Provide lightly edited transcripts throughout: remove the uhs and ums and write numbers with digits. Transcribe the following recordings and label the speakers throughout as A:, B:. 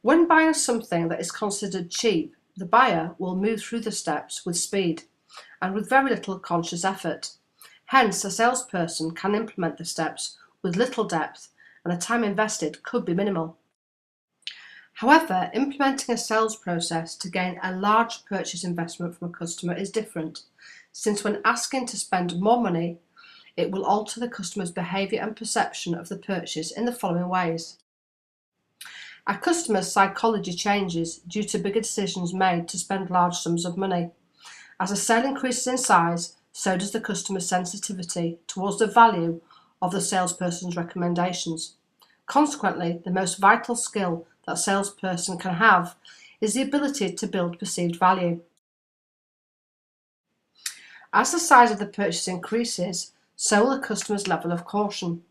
A: When buying something that is considered cheap, the buyer will move through the steps with speed and with very little conscious effort. Hence, a salesperson can implement the steps with little depth and the time invested could be minimal. However, implementing a sales process to gain a large purchase investment from a customer is different, since when asking to spend more money, it will alter the customer's behaviour and perception of the purchase in the following ways. A customer's psychology changes due to bigger decisions made to spend large sums of money. As a sale increases in size, so does the customer's sensitivity towards the value of the salesperson's recommendations. Consequently, the most vital skill that a salesperson can have is the ability to build perceived value. As the size of the purchase increases, so will the customer's level of caution.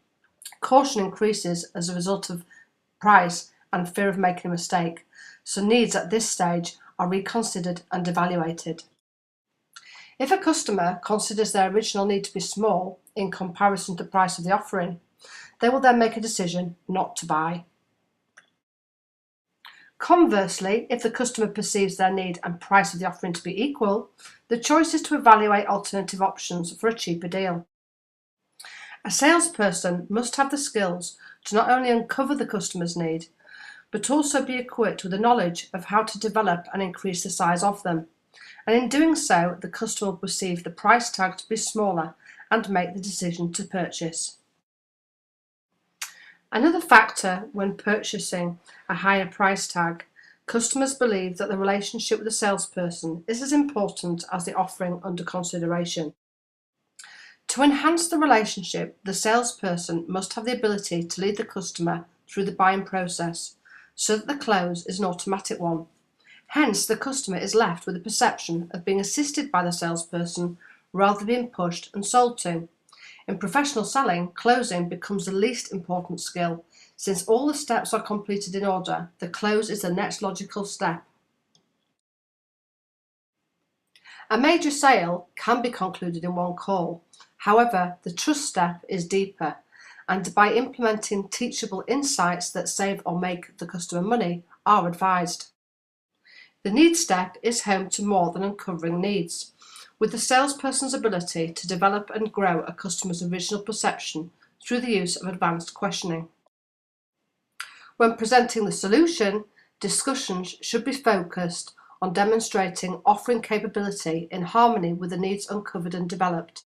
A: Caution increases as a result of price and fear of making a mistake, so needs at this stage are reconsidered and evaluated. If a customer considers their original need to be small in comparison to the price of the offering, they will then make a decision not to buy. Conversely, if the customer perceives their need and price of the offering to be equal, the choice is to evaluate alternative options for a cheaper deal. A salesperson must have the skills to not only uncover the customer's need, but also be equipped with the knowledge of how to develop and increase the size of them. And in doing so, the customer will perceive the price tag to be smaller and make the decision to purchase. Another factor when purchasing a higher price tag, customers believe that the relationship with the salesperson is as important as the offering under consideration. To enhance the relationship, the salesperson must have the ability to lead the customer through the buying process so that the close is an automatic one. Hence, the customer is left with the perception of being assisted by the salesperson rather than being pushed and sold to. In professional selling, closing becomes the least important skill. Since all the steps are completed in order, the close is the next logical step. A major sale can be concluded in one call. However, the trust step is deeper, and by implementing teachable insights that save or make the customer money are advised. The needs step is home to more than uncovering needs, with the salesperson's ability to develop and grow a customer's original perception through the use of advanced questioning. When presenting the solution, discussions should be focused on demonstrating offering capability in harmony with the needs uncovered and developed.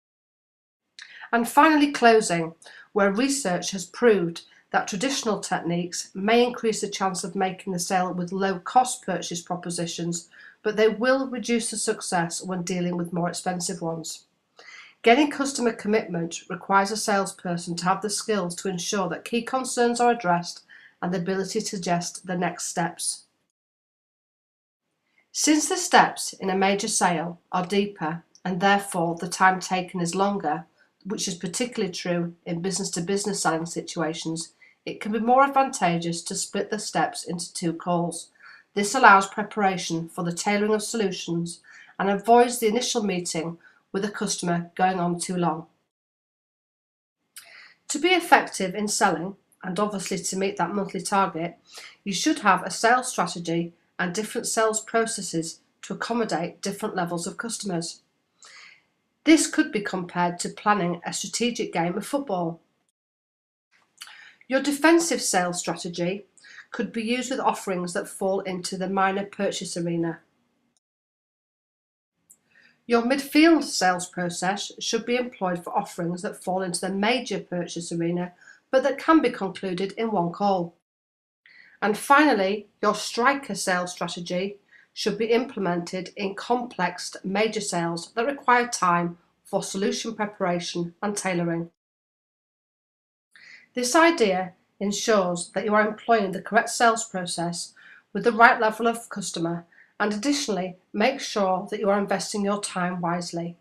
A: And finally, closing, where research has proved that traditional techniques may increase the chance of making the sale with low-cost purchase propositions, but they will reduce the success when dealing with more expensive ones. Getting customer commitment requires a salesperson to have the skills to ensure that key concerns are addressed and the ability to suggest the next steps. Since the steps in a major sale are deeper and therefore the time taken is longer, which is particularly true in business-to-business selling situations, it can be more advantageous to split the steps into 2 calls. This allows preparation for the tailoring of solutions and avoids the initial meeting with a customer going on too long. To be effective in selling, and obviously to meet that monthly target, you should have a sales strategy and different sales processes to accommodate different levels of customers. This could be compared to planning a strategic game of football. Your defensive sales strategy could be used with offerings that fall into the minor purchase arena. Your midfield sales process should be employed for offerings that fall into the major purchase arena, but that can be concluded in one call. And finally, your striker sales strategy should be implemented in complex major sales that require time for solution preparation and tailoring. This idea ensures that you are employing the correct sales process with the right level of customer, and additionally make sure that you are investing your time wisely.